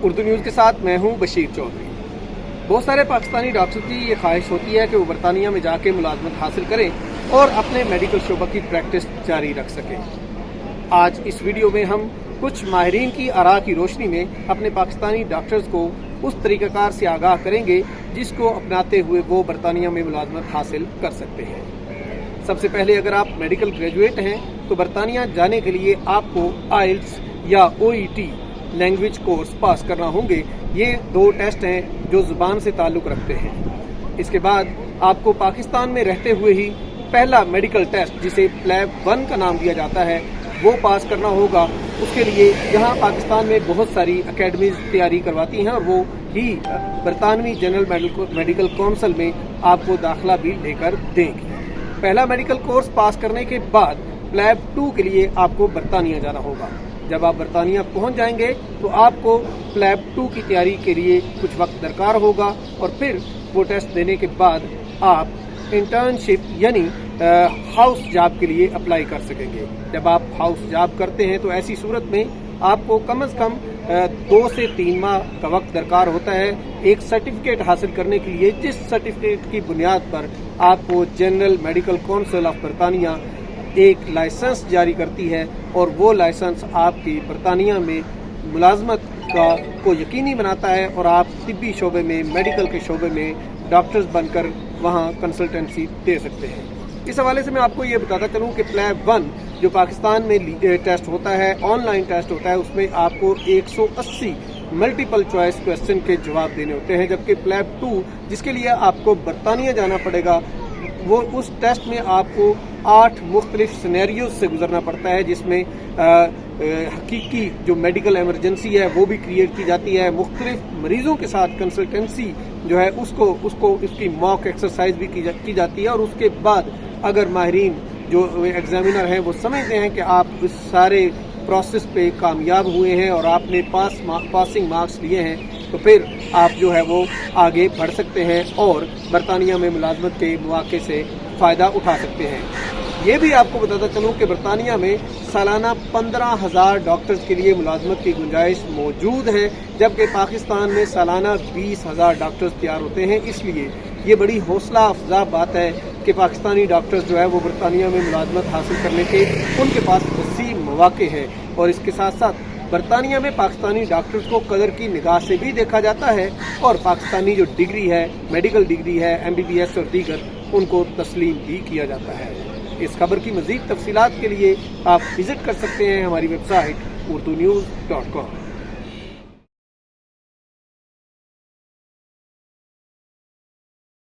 Urdu news के साथ मैं हूं बशीर चौधरी। बहुत सारे पाकिस्तानी डॉक्टर की ये ख्वाहिश होती है कि वो बरतानिया में जाके मुलाजमत हासिल करें और अपने मेडिकल शोबा की प्रैक्टिस जारी रख सकें। आज इस वीडियो में हम कुछ माहिरीन की आरा की रोशनी में अपने पाकिस्तानी डॉक्टर्स को उस तरीक़ाकार से आगाह करेंगे जिसको अपनाते हुए वो बरतानिया में मुलाजमत हासिल कर सकते हैं। सबसे पहले अगर आप मेडिकल ग्रेजुएट हैं तो बरतानिया जाने के लिए आपको आइल्स या OET लैंग्वेज कोर्स पास करना होंगे। ये 2 टेस्ट हैं जो ज़ुबान से ताल्लुक़ रखते हैं। इसके बाद आपको पाकिस्तान में रहते हुए ही पहला मेडिकल टेस्ट जिसे प्लैब 1 का नाम दिया जाता है वो पास करना होगा। उसके लिए यहाँ पाकिस्तान में बहुत सारी एकेडमीज तैयारी करवाती हैं और वो ही बरतानवी जनरल मेडिकल काउंसिल में आपको दाखिला भी लेकर देंगी। पहला मेडिकल कोर्स पास करने के बाद प्लैब 2 के लिए आपको बरतानिया जाना होगा। जब आप बरतानिया पहुंच जाएंगे तो आपको प्लैब 2 की तैयारी के लिए कुछ वक्त दरकार होगा और फिर वो टेस्ट देने के बाद आप इंटर्नशिप यानी हाउस जॉब के लिए अप्लाई कर सकेंगे। जब आप हाउस जॉब करते हैं तो ऐसी सूरत में आपको कम से कम 2 से 3 माह का वक्त दरकार होता है एक सर्टिफिकेट हासिल करने के लिए, जिस सर्टिफिकेट की बुनियाद पर आपको जनरल मेडिकल काउंसिल ऑफ बरतानिया एक लाइसेंस जारी करती है और वो लाइसेंस आपकी बरतानिया में मुलाजमत को यकीनी बनाता है और आप तिब्बी शोबे में, मेडिकल के शोबे में डॉक्टर्स बनकर वहाँ कंसल्टेंसी दे सकते हैं। इस हवाले से मैं आपको ये बताता चलूँ कि प्लैब 1 जो पाकिस्तान में टेस्ट होता है, ऑनलाइन टेस्ट होता है, उसमें आपको 180 मल्टीपल चॉइस क्वेश्चन के जवाब देने होते हैं, जबकि प्लैब 2 जिसके लिए आपको बरतानिया जाना पड़ेगा वो उस टेस्ट में आपको 8 मुख्तलिफ सिनेरियोज से गुजरना पड़ता है, जिसमें हकीकी जो मेडिकल एमरजेंसी है वो भी क्रिएट की जाती है। मुख्तलिफ मरीजों के साथ कंसल्टेंसी जो है उसको इसकी मॉक एक्सरसाइज भी की जाती है और उसके बाद अगर माहिरीन जो एग्जामिनर हैं वो समझते हैं कि आप इस सारे प्रोसेस पे कामयाब हुए हैं और आपने पासिंग मार्क्स लिए हैं तो फिर आप जो है वो आगे बढ़ सकते हैं और बरतानिया में मुलाजमत के मौके से फ़ायदा उठा सकते हैं। ये भी आपको बताता चलूँ कि बरतानिया में सालाना 15,000 डॉक्टर्स के लिए मुलाजमत की गुंजाइश मौजूद है, जबकि पाकिस्तान में सालाना 20,000 डॉक्टर्स तैयार होते हैं। इसलिए ये बड़ी हौसला अफजा बात है कि पाकिस्तानी डॉक्टर्स जो है वो बरतानिया में मुलाजमत हासिल करने के उनके पास वसी मौके हैं। और इसके साथ साथ बरतानिया में पाकिस्तानी डॉक्टर्स को कदर की निगाह से भी देखा जाता है और पाकिस्तानी जो डिग्री है, मेडिकल डिग्री है, MBBS और दीगर, उनको तस्लीम भी किया जाता है। इस खबर की मज़ीद तफसीलात के लिए आप विजिट कर सकते हैं हमारी वेबसाइट urdunews.com।